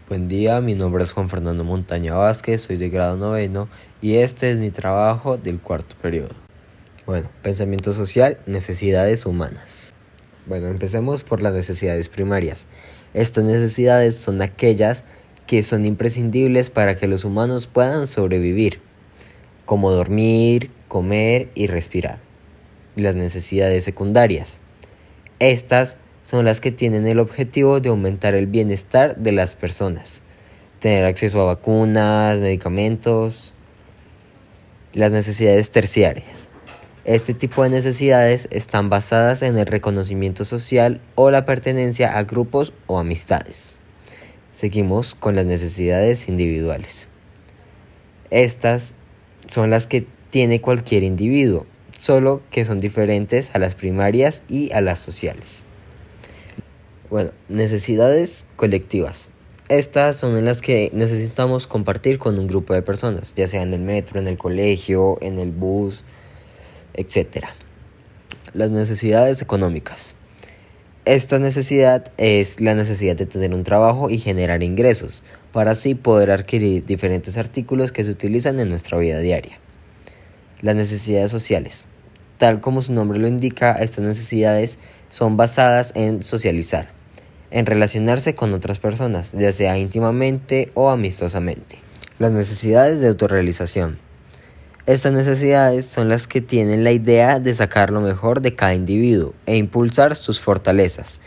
Buen día, mi nombre es Juan Fernando Montaña Vázquez, soy de grado noveno y este es mi trabajo del cuarto periodo. Pensamiento social, necesidades humanas. Empecemos por las necesidades primarias. Estas necesidades son aquellas que son imprescindibles para que los humanos puedan sobrevivir, como dormir, comer y respirar. Las necesidades secundarias. Estas son las que tienen el objetivo de aumentar el bienestar de las personas, tener acceso a vacunas, medicamentos. Las necesidades terciarias. Este tipo de necesidades están basadas en el reconocimiento social o la pertenencia a grupos o amistades. Seguimos con las necesidades individuales. Estas son las que tiene cualquier individuo, solo que son diferentes a las primarias y a las sociales. Necesidades colectivas. Estas son en las que necesitamos compartir con un grupo de personas, ya sea en el metro, en el colegio, en el bus, etc. Las necesidades económicas. Esta necesidad es la necesidad de tener un trabajo y generar ingresos, para así poder adquirir diferentes artículos que se utilizan en nuestra vida diaria. Las necesidades sociales. Tal como su nombre lo indica, estas necesidades son basadas en socializar, en relacionarse con otras personas, ya sea íntimamente o amistosamente. Las necesidades de autorrealización. Estas necesidades son las que tienen la idea de sacar lo mejor de cada individuo e impulsar sus fortalezas.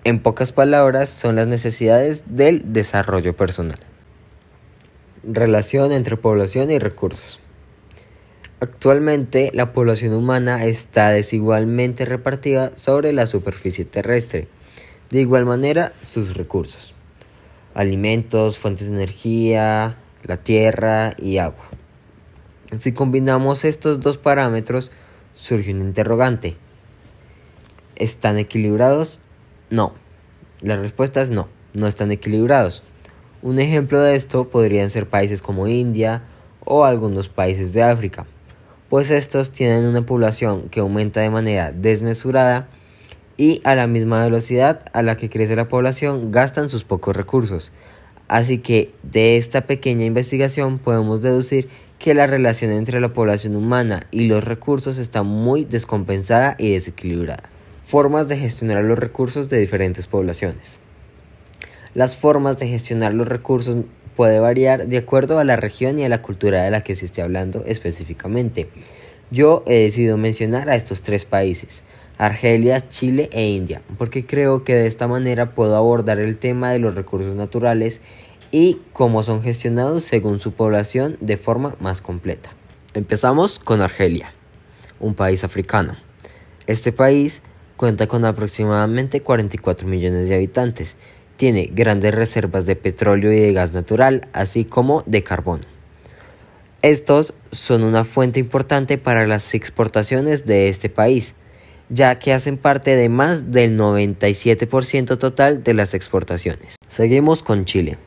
En pocas palabras, son las necesidades del desarrollo personal. Relación entre población y recursos. Actualmente, la población humana está desigualmente repartida sobre la superficie terrestre. De igual manera, sus recursos: alimentos, fuentes de energía, la tierra y agua. Si combinamos estos dos parámetros, surge un interrogante. ¿Están equilibrados? No. La respuesta es no, no están equilibrados. Un ejemplo de esto podrían ser países como India o algunos países de África, pues estos tienen una población que aumenta de manera desmesurada y a la misma velocidad a la que crece la población gastan sus pocos recursos. Así que de esta pequeña investigación podemos deducir que la relación entre la población humana y los recursos está muy descompensada y desequilibrada. Formas de gestionar los recursos de diferentes poblaciones. Las formas de gestionar los recursos puede variar de acuerdo a la región y a la cultura de la que se esté hablando específicamente. Yo he decidido mencionar a estos tres países: Argelia, Chile e India, porque creo que de esta manera puedo abordar el tema de los recursos naturales y cómo son gestionados según su población de forma más completa. Empezamos con Argelia, un país africano. Este país cuenta con aproximadamente 44 millones de habitantes. Tiene grandes reservas de petróleo y de gas natural, así como de carbón. Estos son una fuente importante para las exportaciones de este país, ya que hacen parte de más del 97% total de las exportaciones. Seguimos con Chile.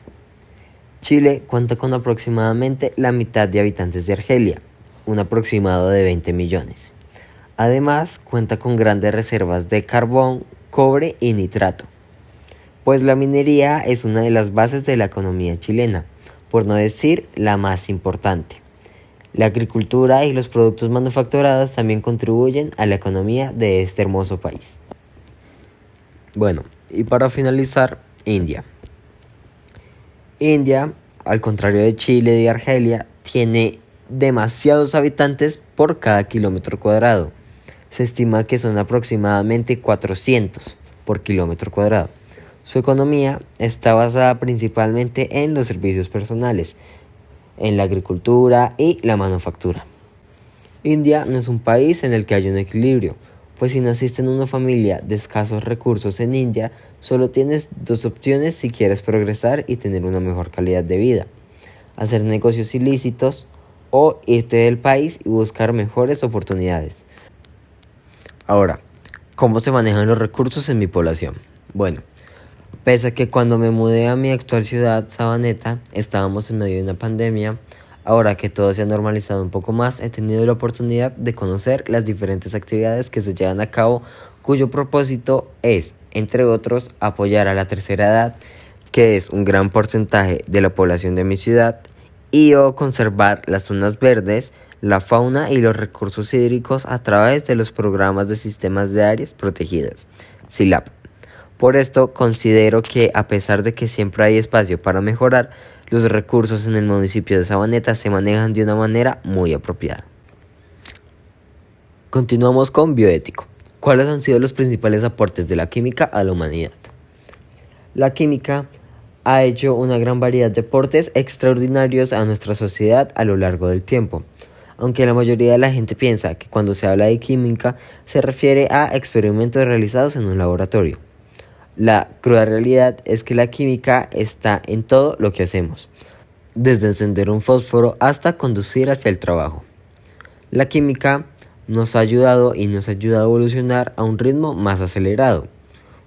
Chile cuenta con aproximadamente la mitad de habitantes de Argelia, un aproximado de 20 millones. Además, cuenta con grandes reservas de carbón, cobre y nitrato, pues la minería es una de las bases de la economía chilena, por no decir la más importante. La agricultura y los productos manufacturados también contribuyen a la economía de este hermoso país. Y para finalizar, India. India, al contrario de Chile y Argelia, tiene demasiados habitantes por cada kilómetro cuadrado. Se estima que son aproximadamente 400 por kilómetro cuadrado. Su economía está basada principalmente en los servicios personales, en la agricultura y la manufactura. India no es un país en el que haya un equilibrio, pues si naciste en una familia de escasos recursos en India, solo tienes dos opciones si quieres progresar y tener una mejor calidad de vida: hacer negocios ilícitos o irte del país y buscar mejores oportunidades. Ahora, ¿cómo se manejan los recursos en mi población? Pese a que cuando me mudé a mi actual ciudad, Sabaneta, estábamos en medio de una pandemia, ahora que todo se ha normalizado un poco más, he tenido la oportunidad de conocer las diferentes actividades que se llevan a cabo, cuyo propósito es, entre otros, apoyar a la tercera edad que es un gran porcentaje de la población de mi ciudad, y o conservar las zonas verdes, la fauna y los recursos hídricos a través de los programas de sistemas de áreas protegidas, SILAP. Por esto considero que a pesar de que siempre hay espacio para mejorar, los recursos en el municipio de Sabaneta se manejan de una manera muy apropiada. Continuamos con bioético. ¿Cuáles han sido los principales aportes de la química a la humanidad? La química ha hecho una gran variedad de aportes extraordinarios a nuestra sociedad a lo largo del tiempo. Aunque la mayoría de la gente piensa que cuando se habla de química se refiere a experimentos realizados en un laboratorio. La cruda realidad es que la química está en todo lo que hacemos, desde encender un fósforo hasta conducir hacia el trabajo. La química nos ha ayudado y nos ayuda a evolucionar a un ritmo más acelerado.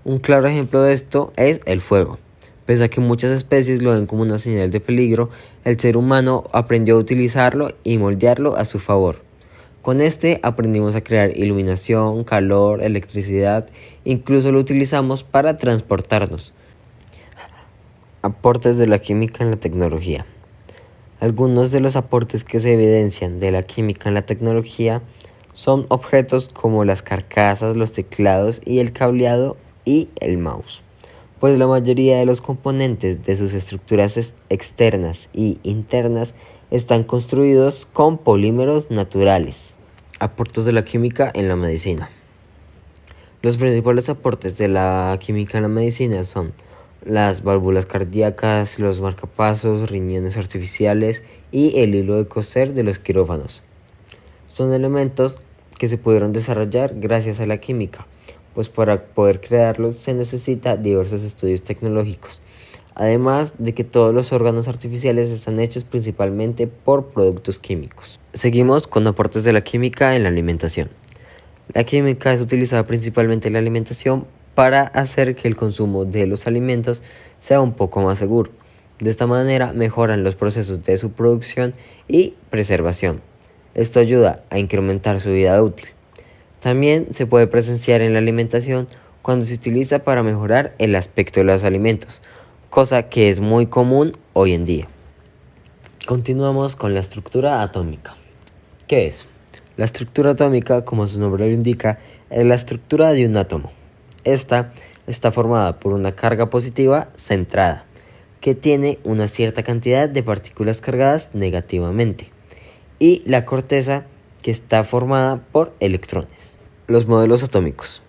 Un claro ejemplo de esto es el fuego. Pese a que muchas especies lo ven como una señal de peligro, el ser humano aprendió a utilizarlo y moldearlo a su favor. Con este aprendimos a crear iluminación, calor, electricidad, incluso lo utilizamos para transportarnos. Aportes de la química en la tecnología. Algunos de los aportes que se evidencian de la química en la tecnología son objetos como las carcasas, los teclados y el cableado y el mouse, pues la mayoría de los componentes de sus estructuras externas y internas están construidos con polímeros naturales. Aportes de la química en la medicina. Los principales aportes de la química en la medicina son las válvulas cardíacas, los marcapasos, riñones artificiales y el hilo de coser de los quirófanos. Son elementos que se pudieron desarrollar gracias a la química, pues para poder crearlos se necesita diversos estudios tecnológicos, además de que todos los órganos artificiales están hechos principalmente por productos químicos. Seguimos con aportes de la química en la alimentación. La química es utilizada principalmente en la alimentación para hacer que el consumo de los alimentos sea un poco más seguro. De esta manera mejoran los procesos de su producción y preservación. Esto ayuda a incrementar su vida útil. También se puede presenciar en la alimentación cuando se utiliza para mejorar el aspecto de los alimentos, cosa que es muy común hoy en día. Continuamos con la estructura atómica. ¿Qué es? La estructura atómica, como su nombre lo indica, es la estructura de un átomo. Esta está formada por una carga positiva centrada, que tiene una cierta cantidad de partículas cargadas negativamente, y la corteza, que está formada por electrones. Los modelos atómicos.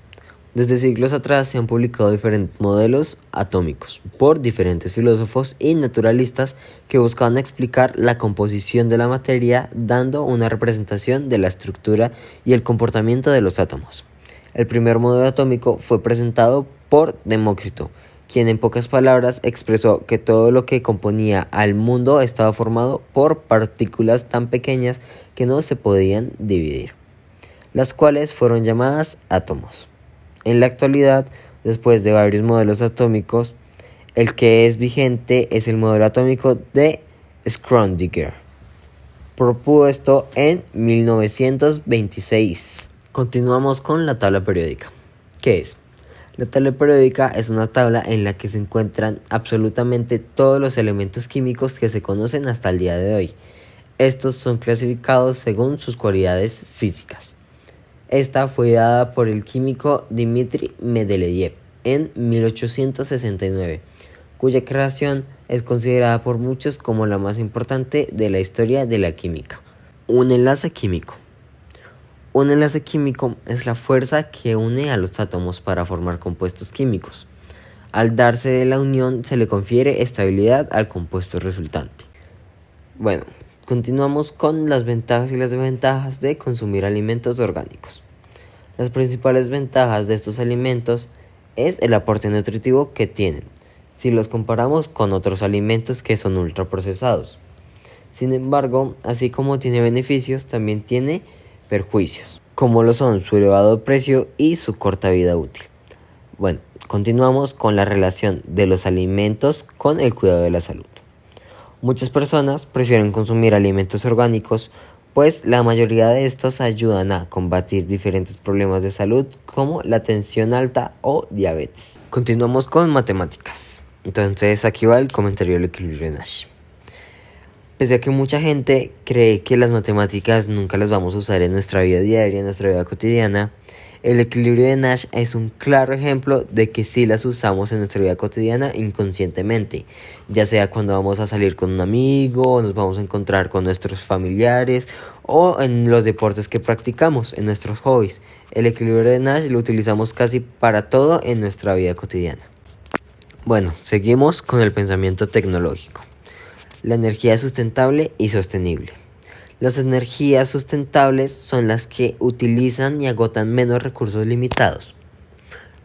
Desde siglos atrás se han publicado diferentes modelos atómicos por diferentes filósofos y naturalistas que buscaban explicar la composición de la materia dando una representación de la estructura y el comportamiento de los átomos. El primer modelo atómico fue presentado por Demócrito, quien en pocas palabras expresó que todo lo que componía al mundo estaba formado por partículas tan pequeñas que no se podían dividir, las cuales fueron llamadas átomos. En la actualidad, después de varios modelos atómicos, el que es vigente es el modelo atómico de Schrödinger, propuesto en 1926. Continuamos con la tabla periódica. ¿Qué es? La tabla periódica es una tabla en la que se encuentran absolutamente todos los elementos químicos que se conocen hasta el día de hoy. Estos son clasificados según sus cualidades físicas. Esta fue dada por el químico Dmitri Mendeleev en 1869, cuya creación es considerada por muchos como la más importante de la historia de la química. Un enlace químico. Un enlace químico es la fuerza que une a los átomos para formar compuestos químicos. Al darse de la unión se le confiere estabilidad al compuesto resultante. Bueno, continuamos con las ventajas y las desventajas de consumir alimentos orgánicos. Las principales ventajas de estos alimentos es el aporte nutritivo que tienen, si los comparamos con otros alimentos que son ultraprocesados. Sin embargo, así como tiene beneficios, también tiene perjuicios, como lo son su elevado precio y su corta vida útil. Bueno, continuamos con la relación de los alimentos con el cuidado de la salud. Muchas personas prefieren consumir alimentos orgánicos, pues la mayoría de estos ayudan a combatir diferentes problemas de salud como la tensión alta o diabetes. Continuamos con matemáticas. Entonces aquí va el comentario del equilibrio de Nash. Pese a que mucha gente cree que las matemáticas nunca las vamos a usar en nuestra vida diaria, en nuestra vida cotidiana, el equilibrio de Nash es un claro ejemplo de que sí las usamos en nuestra vida cotidiana inconscientemente, ya sea cuando vamos a salir con un amigo, o nos vamos a encontrar con nuestros familiares, o en los deportes que practicamos, en nuestros hobbies. El equilibrio de Nash lo utilizamos casi para todo en nuestra vida cotidiana. Bueno, seguimos con el pensamiento tecnológico. La energía es sustentable y sostenible. Las energías sustentables son las que utilizan y agotan menos recursos limitados.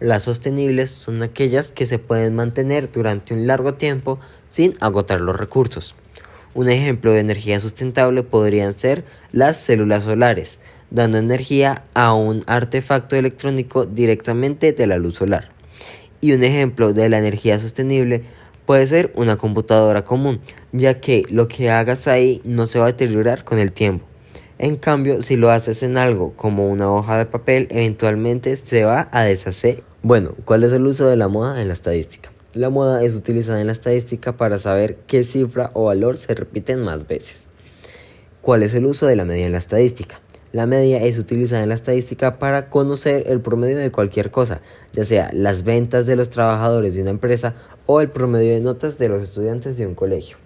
Las sostenibles son aquellas que se pueden mantener durante un largo tiempo sin agotar los recursos. Un ejemplo de energía sustentable podrían ser las células solares, dando energía a un artefacto electrónico directamente de la luz solar. Y un ejemplo de la energía sostenible puede ser una computadora común, ya que lo que hagas ahí no se va a deteriorar con el tiempo. En cambio, si lo haces en algo como una hoja de papel, eventualmente se va a deshacer. Bueno, ¿cuál es el uso de la moda en la estadística? La moda es utilizada en la estadística para saber qué cifra o valor se repiten más veces. ¿Cuál es el uso de la media en la estadística? La media es utilizada en la estadística para conocer el promedio de cualquier cosa, ya sea las ventas de los trabajadores de una empresa o el promedio de notas de los estudiantes de un colegio.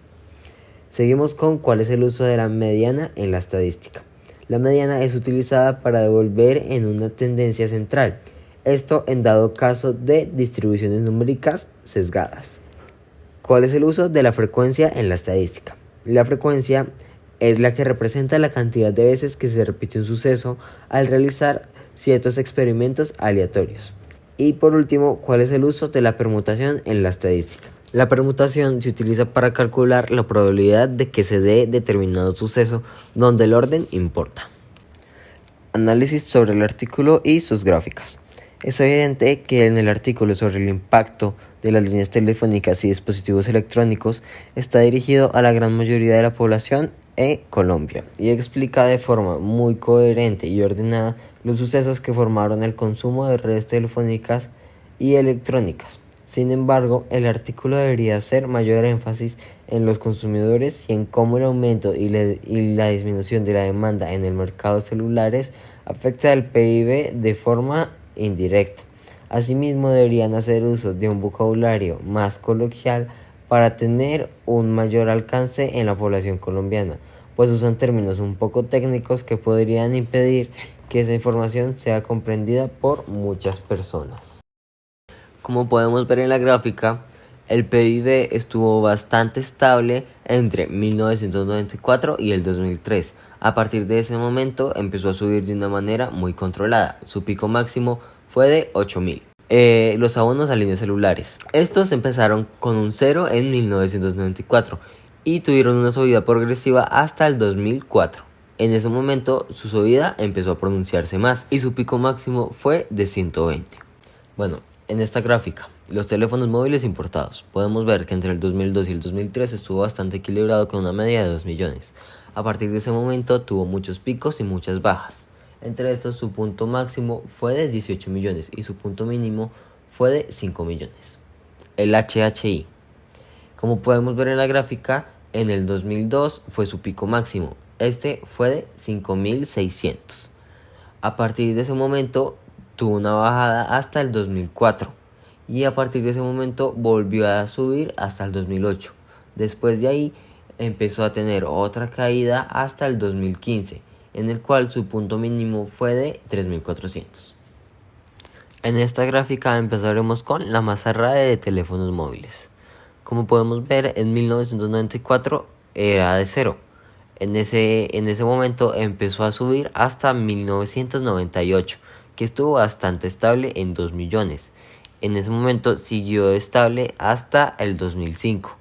Seguimos con cuál es el uso de la mediana en la estadística. La mediana es utilizada para devolver en una tendencia central, esto en dado caso de distribuciones numéricas sesgadas. ¿Cuál es el uso de la frecuencia en la estadística? La frecuencia es la que representa la cantidad de veces que se repite un suceso al realizar ciertos experimentos aleatorios. Y por último, ¿cuál es el uso de la permutación en la estadística? La permutación se utiliza para calcular la probabilidad de que se dé determinado suceso donde el orden importa. Análisis sobre el artículo y sus gráficas. Es evidente que en el artículo sobre el impacto de las líneas telefónicas y dispositivos electrónicos está dirigido a la gran mayoría de la población en Colombia y explica de forma muy coherente y ordenada los sucesos que formaron el consumo de redes telefónicas y electrónicas. Sin embargo, el artículo debería hacer mayor énfasis en los consumidores y en cómo el aumento y la disminución de la demanda en el mercado de celulares afecta al PIB de forma indirecta. Asimismo, deberían hacer uso de un vocabulario más coloquial para tener un mayor alcance en la población colombiana, pues usan términos un poco técnicos que podrían impedir que esa información sea comprendida por muchas personas. Como podemos ver en la gráfica, el PIB estuvo bastante estable entre 1994 y el 2003. A partir de ese momento empezó a subir de una manera muy controlada. Su pico máximo fue de 8.000. Los abonos a líneas celulares. Estos empezaron con un 0 en 1994 y tuvieron una subida progresiva hasta el 2004. En ese momento su subida empezó a pronunciarse más y su pico máximo fue de 120. Bueno, en esta gráfica, los teléfonos móviles importados. Podemos ver que entre el 2002 y el 2003 estuvo bastante equilibrado con una media de 2 millones. A partir de ese momento tuvo muchos picos y muchas bajas. Entre estos su punto máximo fue de 18 millones y su punto mínimo fue de 5 millones. El HHI. Como podemos ver en la gráfica, en el 2002 fue su pico máximo. Este fue de 5.600. A partir de ese momento tuvo una bajada hasta el 2004 y a partir de ese momento volvió a subir hasta el 2008. Después de ahí empezó a tener otra caída hasta el 2015, en el cual su punto mínimo fue de 3.400. En esta gráfica empezaremos con la masa RAE de teléfonos móviles. Como podemos ver, en 1994 era de 0. En ese momento empezó a subir hasta 1998, que estuvo bastante estable en 2 millones. En ese momento siguió estable hasta el 2005.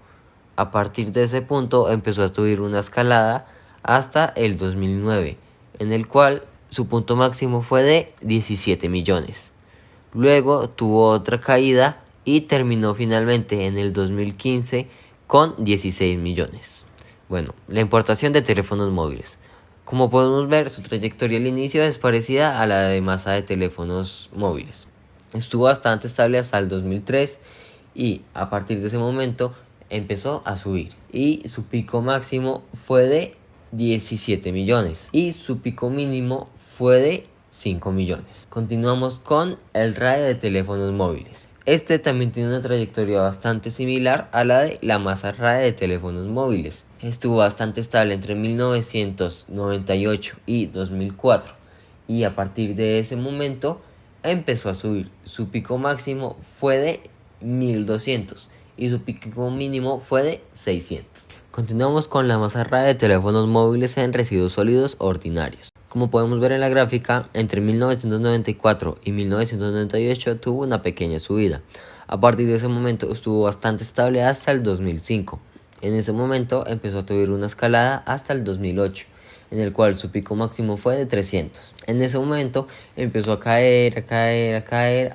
A partir de ese punto empezó a subir una escalada hasta el 2009, en el cual su punto máximo fue de 17 millones. Luego tuvo otra caída y terminó finalmente en el 2015 con 16 millones. Bueno, la importación de teléfonos móviles. Como podemos ver, su trayectoria al inicio es parecida a la de masa de teléfonos móviles. Estuvo bastante estable hasta el 2003 y a partir de ese momento empezó a subir y su pico máximo fue de 17 millones y su pico mínimo fue de 5 millones. Continuamos con el RAE de teléfonos móviles. Este también tiene una trayectoria bastante similar a la de la masa RAE de teléfonos móviles. Estuvo bastante estable entre 1998 y 2004 y a partir de ese momento empezó a subir. Su pico máximo fue de 1200 y su pico mínimo fue de 600. Continuamos con la masa RAE de teléfonos móviles en residuos sólidos ordinarios. Como podemos ver en la gráfica, entre 1994 y 1998 tuvo una pequeña subida. A partir de ese momento estuvo bastante estable hasta el 2005. En ese momento empezó a subir una escalada hasta el 2008, en el cual su pico máximo fue de 300. En ese momento empezó a caer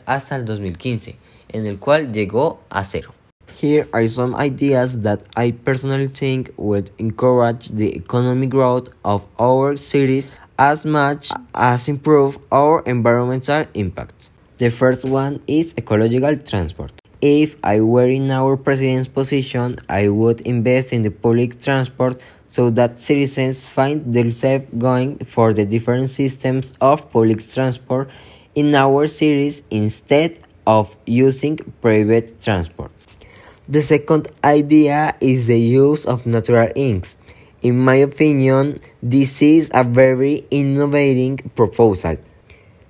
hasta el 2015, en el cual llegó a cero. Here are some ideas that I personally think would encourage the economic growth of our cities as much as improve our environmental impact. The first one is ecological transport. If I were in our president's position, I would invest in the public transport so that citizens find themselves going for the different systems of public transport in our cities instead of using private transport. The second idea is the use of natural inks. In my opinion, this is a very innovating proposal,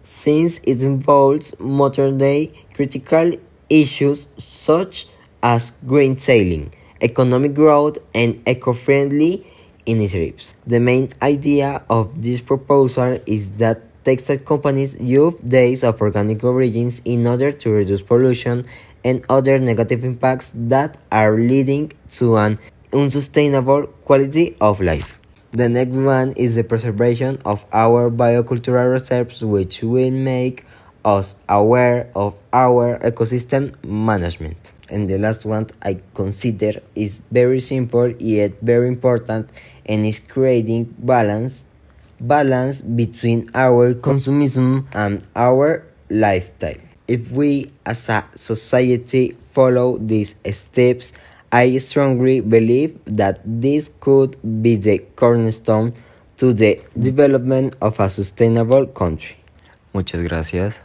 since it involves modern-day critical issues such as green sailing, economic growth, and eco-friendly initiatives. The main idea of this proposal is that textile companies use days of organic origins in order to reduce pollution and other negative impacts that are leading to an unsustainable quality of life. The next one is the preservation of our biocultural reserves, which will make us aware of our ecosystem management. And the last one I consider is very simple yet very important, and is creating balance between our consumism and our lifestyle. If we as a society follow these steps, I strongly believe that this could be the cornerstone to the development of a sustainable country. Muchas gracias.